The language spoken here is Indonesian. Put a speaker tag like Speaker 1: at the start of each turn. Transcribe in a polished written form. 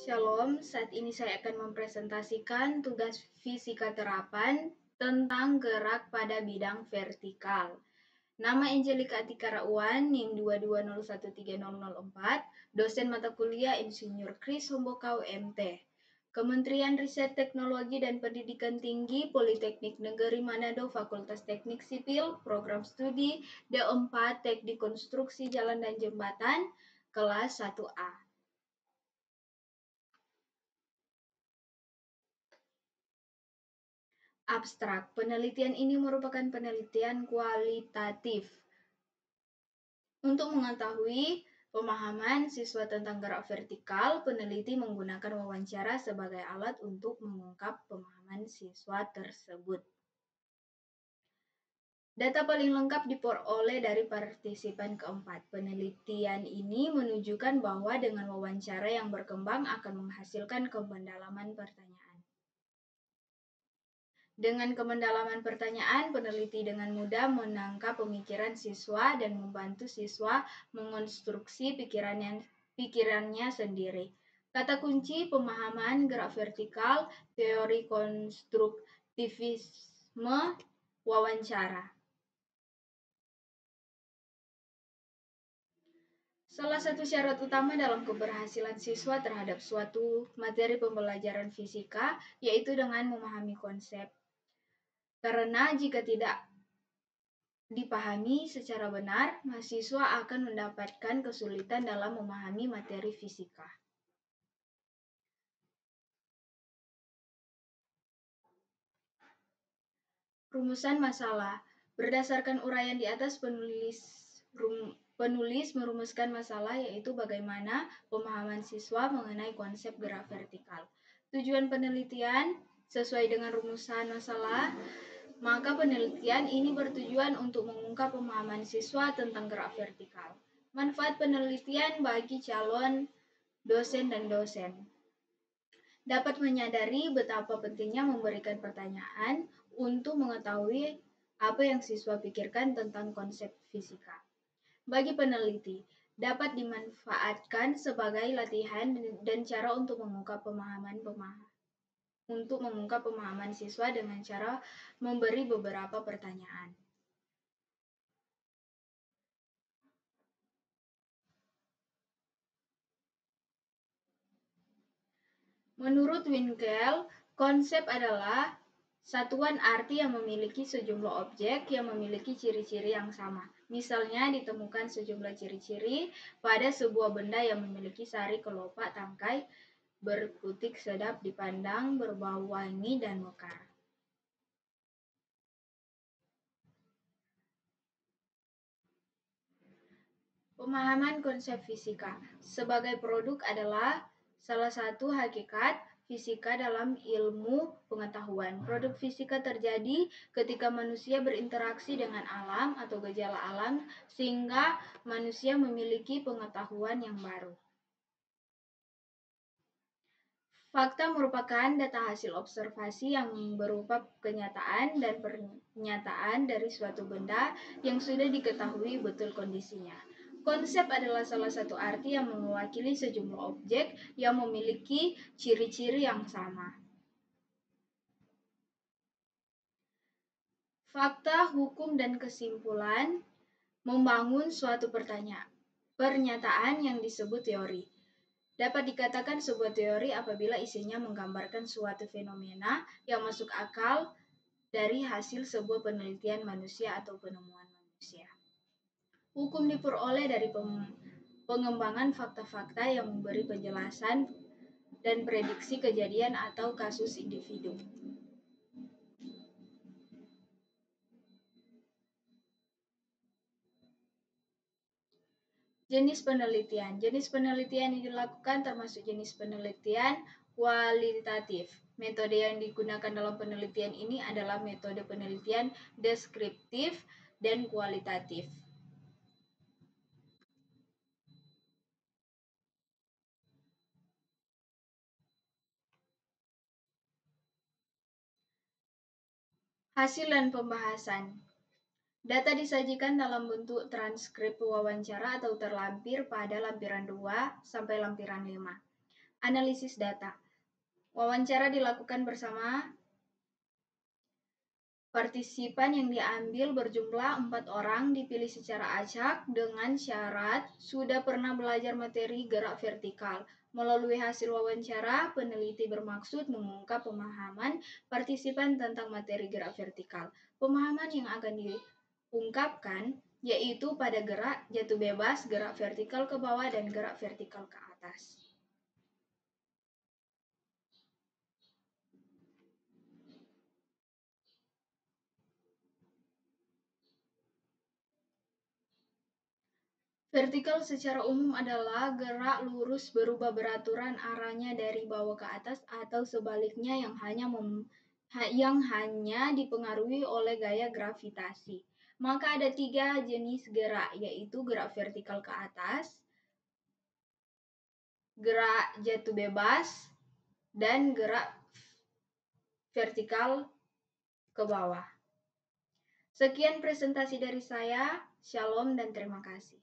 Speaker 1: Shalom, saat ini saya akan mempresentasikan tugas fisika terapan tentang gerak pada bidang vertikal. Nama Angelika Atika Rauan, NIM 220130004, dosen mata kuliah Insinyur Kris Hombokau MT. Kementerian Riset Teknologi dan Pendidikan Tinggi Politeknik Negeri Manado Fakultas Teknik Sipil, Program Studi D4 Teknik Konstruksi Jalan dan Jembatan, kelas 1A. Abstrak. Penelitian ini merupakan penelitian kualitatif untuk mengetahui pemahaman siswa tentang gerak vertikal. Peneliti menggunakan wawancara sebagai alat untuk mengungkap pemahaman siswa tersebut. Data paling lengkap diperoleh dari partisipan keempat. Penelitian ini menunjukkan bahwa dengan wawancara yang berkembang akan menghasilkan pendalaman pertanyaan. Dengan pendalaman pertanyaan, peneliti dengan mudah menangkap pemikiran siswa dan membantu siswa mengonstruksi pikirannya sendiri. Kata kunci pemahaman gerak vertikal, teori konstruktivisme, wawancara. Salah satu syarat utama dalam keberhasilan siswa terhadap suatu materi pembelajaran fisika yaitu dengan memahami konsep. Karena jika tidak dipahami secara benar, mahasiswa akan mendapatkan kesulitan dalam memahami materi fisika. Rumusan masalah. Berdasarkan uraian di atas, penulis merumuskan masalah, yaitu bagaimana pemahaman siswa mengenai konsep gerak vertikal. Tujuan penelitian sesuai dengan rumusan masalah, maka penelitian ini bertujuan untuk mengungkap pemahaman siswa tentang gerak vertikal. Manfaat penelitian bagi calon dosen dan dosen. Dapat menyadari betapa pentingnya memberikan pertanyaan untuk mengetahui apa yang siswa pikirkan tentang konsep fisika. Bagi peneliti, dapat dimanfaatkan sebagai latihan dan cara untuk mengungkap pemahaman siswa dengan cara memberi beberapa pertanyaan. Menurut Winkel, konsep adalah satuan arti yang memiliki sejumlah objek yang memiliki ciri-ciri yang sama. Misalnya, ditemukan sejumlah ciri-ciri pada sebuah benda yang memiliki sari kelopak tangkai, berkutik sedap dipandang, berbau wangi, dan mekar. Pemahaman konsep fisika sebagai produk adalah salah satu hakikat fisika dalam ilmu pengetahuan. Produk fisika terjadi ketika manusia berinteraksi dengan alam atau gejala alam sehingga manusia memiliki pengetahuan yang baru. Fakta merupakan data hasil observasi yang berupa kenyataan dan pernyataan dari suatu benda yang sudah diketahui betul kondisinya. Konsep adalah salah satu arti yang mewakili sejumlah objek yang memiliki ciri-ciri yang sama. Fakta, hukum, dan kesimpulan membangun suatu pernyataan yang disebut teori. Dapat dikatakan sebuah teori apabila isinya menggambarkan suatu fenomena yang masuk akal dari hasil sebuah penelitian manusia atau penemuan manusia. Hukum diperoleh dari pengembangan fakta-fakta yang memberi penjelasan dan prediksi kejadian atau kasus individu. Jenis penelitian. Jenis penelitian yang dilakukan termasuk jenis penelitian kualitatif. Metode yang digunakan dalam penelitian ini adalah metode penelitian deskriptif dan kualitatif. Hasil dan pembahasan. Data disajikan dalam bentuk transkrip wawancara atau terlampir pada lampiran 2 sampai lampiran 5. Analisis data. Wawancara dilakukan bersama partisipan yang diambil berjumlah 4 orang, dipilih secara acak dengan syarat sudah pernah belajar materi gerak vertikal. Melalui hasil wawancara, peneliti bermaksud mengungkap pemahaman partisipan tentang materi gerak vertikal. Pemahaman yang akan diungkapkan yaitu pada gerak jatuh bebas, gerak vertikal ke bawah, dan gerak vertikal ke atas. Vertikal secara umum adalah gerak lurus berubah beraturan arahnya dari bawah ke atas atau sebaliknya yang hanya dipengaruhi oleh gaya gravitasi. Maka ada 3 jenis gerak, yaitu gerak vertikal ke atas, gerak jatuh bebas, dan gerak vertikal ke bawah. Sekian presentasi dari saya. Shalom dan terima kasih.